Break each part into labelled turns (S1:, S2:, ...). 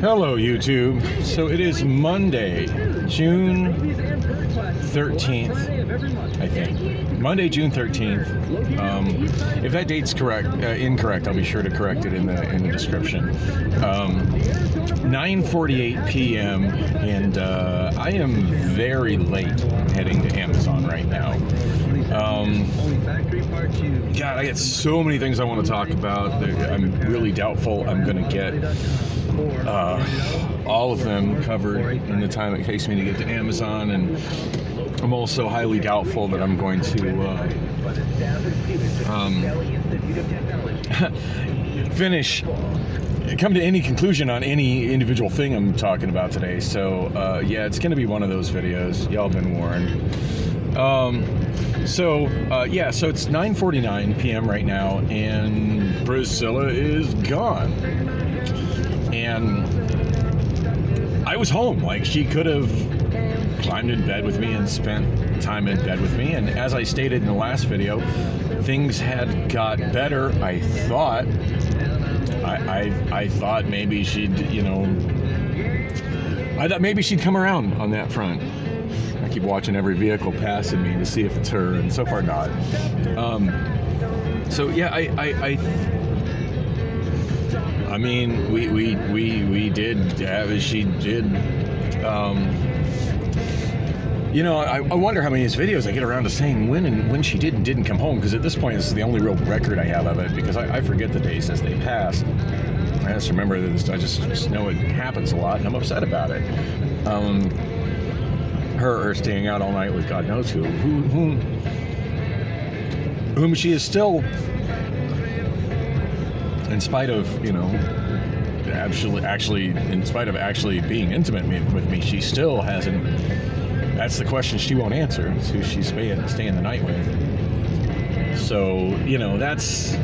S1: Hello, YouTube. So it is Monday, June 13th, I think. Monday, June 13th. If that date's incorrect, I'll be sure to correct it in the description. 9:48 p.m. and I am very late heading to Amazon right now. God, I got so many things I want to talk about. I'm really doubtful I'm going to get all of them covered in the time it takes me to get to Amazon, and I'm also highly doubtful that I'm going to come to any conclusion on any individual thing I'm talking about today. So yeah, it's going to be one of those videos. Y'all been warned. So it's 9:49 p.m. right now, and Priscilla is gone. And I was home. Like, she could have climbed in bed with me and spent time in bed with me. And as I stated in the last video, things had got better. I thought maybe she'd, I thought maybe she'd come around on that front. I keep watching every vehicle passing me to see if it's her, and so far not. So yeah, I mean, we did have, she did, I wonder how many of these videos I get around to saying when she did and didn't come home, because at this point, this is the only real record I have of it, because I forget the days as they pass. I just remember that I just know it happens a lot, and I'm upset about it. Her staying out all night with God knows whom she is still, in spite of, actually, in spite of actually being intimate with me, she still hasn't. That's the question she won't answer. It's who she's staying the night with. So, that's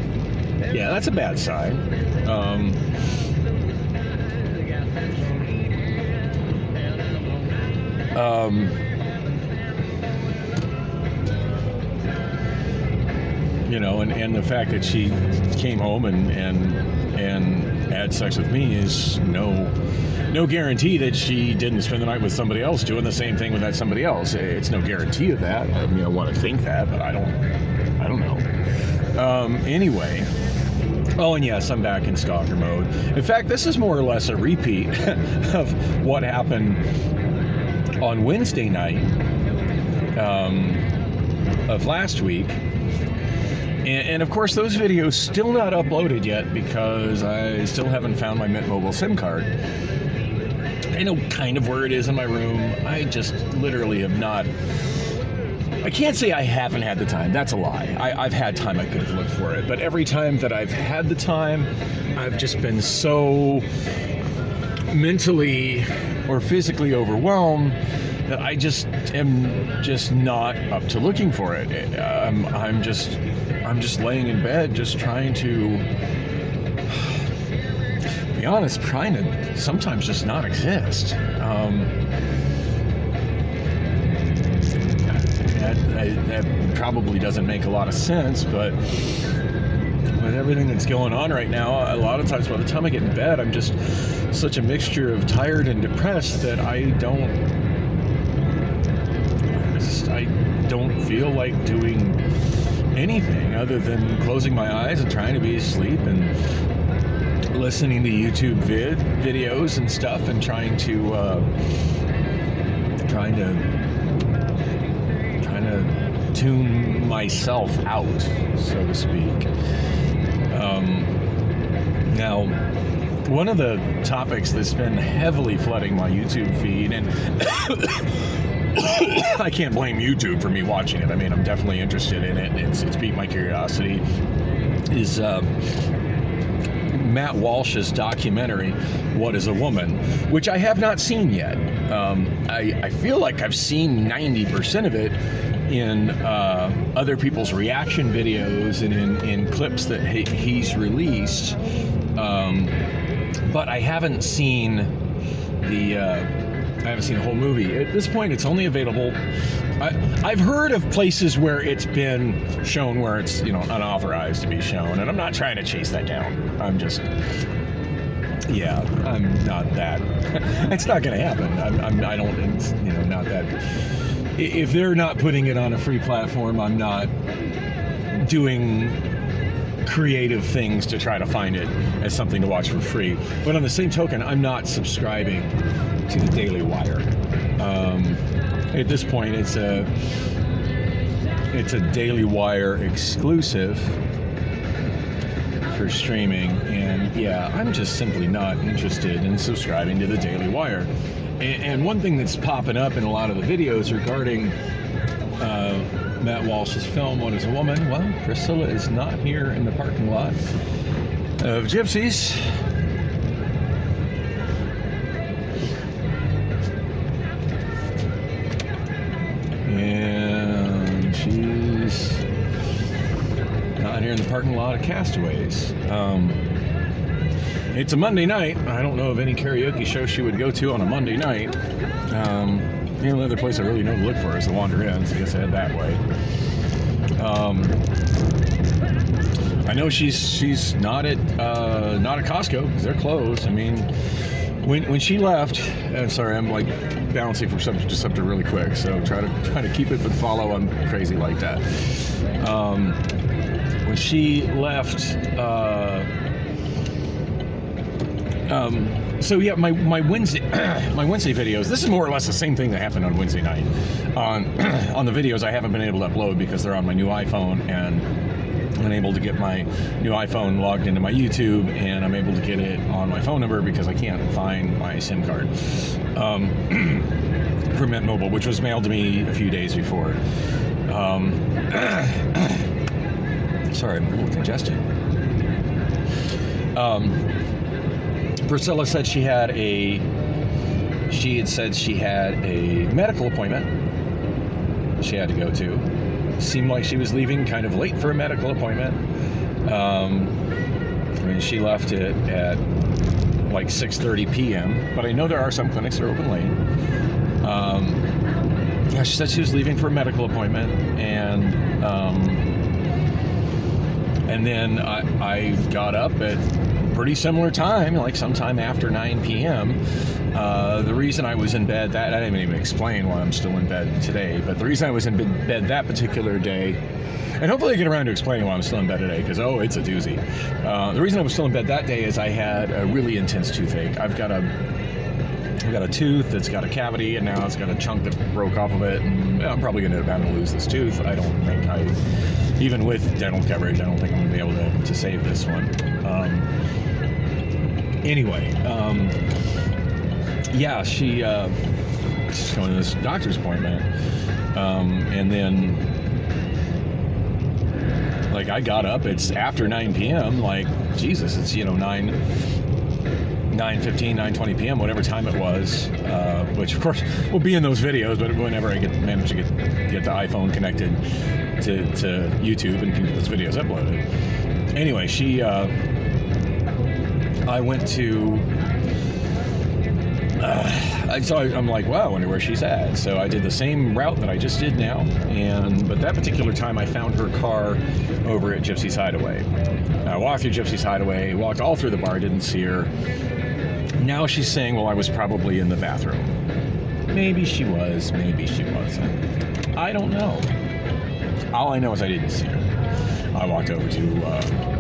S1: a bad sign. And the fact that she came home and had sex with me is no guarantee that she didn't spend the night with somebody else doing the same thing with that somebody else. It's no guarantee of that. I mean, I want to think that, but I don't know. Anyway. Oh, and yes, I'm back in stalker mode. In fact, this is more or less a repeat of what happened on Wednesday night of last week. And of course, those videos still not uploaded yet because I still haven't found my Mint Mobile SIM card. I know kind of where it is in my room. I just literally have not. I can't say I haven't had the time. That's a lie. I've had time. I could have looked for it. But every time that I've had the time, I've just been so mentally or physically overwhelmed that I just am just not up to looking for it. I'm just laying in bed, just trying to be honest, trying to sometimes just not exist. That probably doesn't make a lot of sense, but with everything that's going on right now, a lot of times by the time I get in bed, I'm just such a mixture of tired and depressed that I don't feel like doing anything other than closing my eyes and trying to be asleep and listening to YouTube videos and stuff, and trying to tune myself out, so to speak. Now, one of the topics that's been heavily flooding my YouTube feed, and I can't blame YouTube for me watching it. I mean, I'm definitely interested in it. It's piqued my curiosity. Is Matt Walsh's documentary, What is a Woman?, which I have not seen yet. I feel like I've seen 90% of it in other people's reaction videos and in clips that he's released. But I haven't seen I haven't seen the whole movie. At this point, it's only available. I've heard of places where it's been shown where it's, unauthorized to be shown, and I'm not trying to chase that down. Yeah, I'm not that. It's not going to happen. I don't. It's, not that. If they're not putting it on a free platform, I'm not doing creative things to try to find it as something to watch for free. But on the same token, I'm not subscribing to the Daily Wire. At this point, it's a Daily Wire exclusive for streaming, and yeah, I'm just simply not interested in subscribing to the Daily Wire. And one thing that's popping up in a lot of the videos regarding Matt Walsh's film, What is a Woman? Well, Priscilla is not here in the parking lot of Gypsies. And she's not here in the parking lot of Castaways. It's a Monday night. I don't know of any karaoke show she would go to on a Monday night. The only other place I really know to look for is the Wander Inn, so I guess I head that way. I know she's not at Costco because they're closed. I mean, when she left, I'm sorry, I'm like bouncing from subject to subject really quick, so try to keep it but follow. I'm crazy like that. When she left. So yeah, my Wednesday videos. This is more or less the same thing that happened on Wednesday night. On the videos, I haven't been able to upload because they're on my new iPhone, and I'm able to get my new iPhone logged into my YouTube, and I'm able to get it on my phone number because I can't find my SIM card for Mint Mobile, which was mailed to me a few days before. Sorry, I'm a little congested. Priscilla said she had a medical appointment she had to go to. Seemed like she was leaving kind of late for a medical appointment. She left it at like 6:30 p.m. But I know there are some clinics that are open late. Yeah, she said she was leaving for a medical appointment, and then I got up at pretty similar time, like sometime after 9 p.m. The reason I was in bed I didn't even explain why I'm still in bed today, but the reason I was in bed that particular day, and hopefully I get around to explaining why I'm still in bed today, because it's a doozy. The reason I was still in bed that day is I had a really intense toothache. I've got a tooth that's got a cavity, and now it's got a chunk that broke off of it, and I'm probably going to have to lose this tooth. I don't think even with dental coverage, I don't think I'm going to be able to save this one. Anyway, yeah, she's going to this doctor's appointment, and then, like, I got up, it's after 9 p.m., like, Jesus, it's, 9:15, 9:20 p.m., whatever time it was, which, of course, will be in those videos, but whenever I manage to get the iPhone connected to YouTube and can get those videos uploaded. Anyway, I went to... I'm like, wow, I wonder where she's at. So I did the same route that I just did now, but that particular time I found her car over at Gypsy's Hideaway. I walked through Gypsy's Hideaway, walked all through the bar, didn't see her. Now she's saying, well, I was probably in the bathroom. Maybe she was, maybe she wasn't. I don't know. All I know is I didn't see her. I walked over to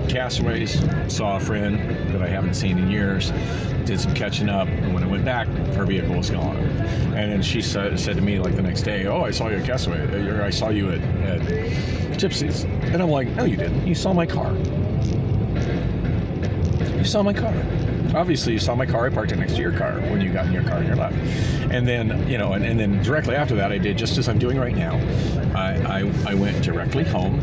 S1: Castaways, saw a friend that I haven't seen in years, did some catching up, and when I went back, her vehicle was gone. And then she said to me, like, the next day, oh, I saw you at Castaway, or I saw you at Gypsy's. And I'm like, no, you didn't. You saw my car. You saw my car. Obviously, you saw my car. I parked it next to your car when you got in your car and you left. And then, and then directly after that, I did just as I'm doing right now. I went directly home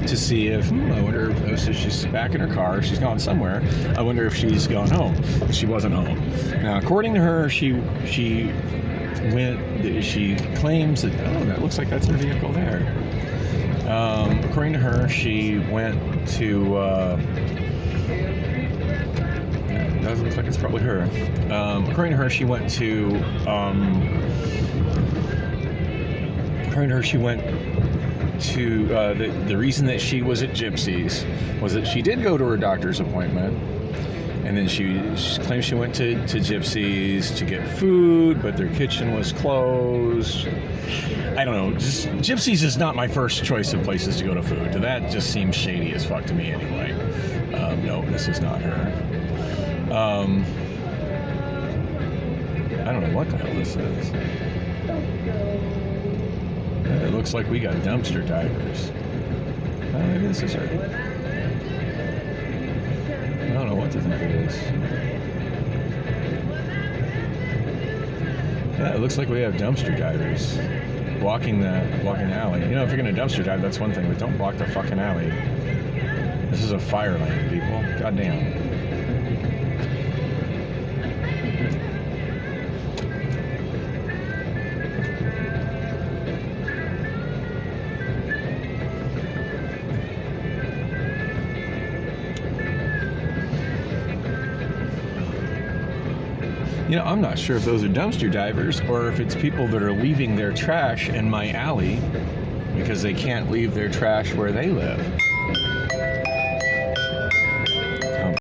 S1: to see if, I wonder if she's back in her car. She's gone somewhere. I wonder if she's gone home. She wasn't home. Now, according to her, she claims that, that looks like that's her vehicle there. According to her, she went to, it doesn't look like it's probably her. According to her, she went to, the reason that she was at Gypsy's was that she did go to her doctor's appointment, And then she claims she went to Gypsies to get food, but their kitchen was closed. I don't know. Just, Gypsies is not my first choice of places to go to food. That just seems shady as fuck to me anyway. No, this is not her. I don't know what the hell this is. It looks like we got dumpster divers. Maybe this is her. I don't know what to think it is. Yeah, it looks like we have dumpster divers blocking the alley. You know, if you're gonna dumpster dive, that's one thing, but don't block the fucking alley. This is a fire lane, people. Goddamn. You know, I'm not sure if those are dumpster divers or if it's people that are leaving their trash in my alley because they can't leave their trash where they live.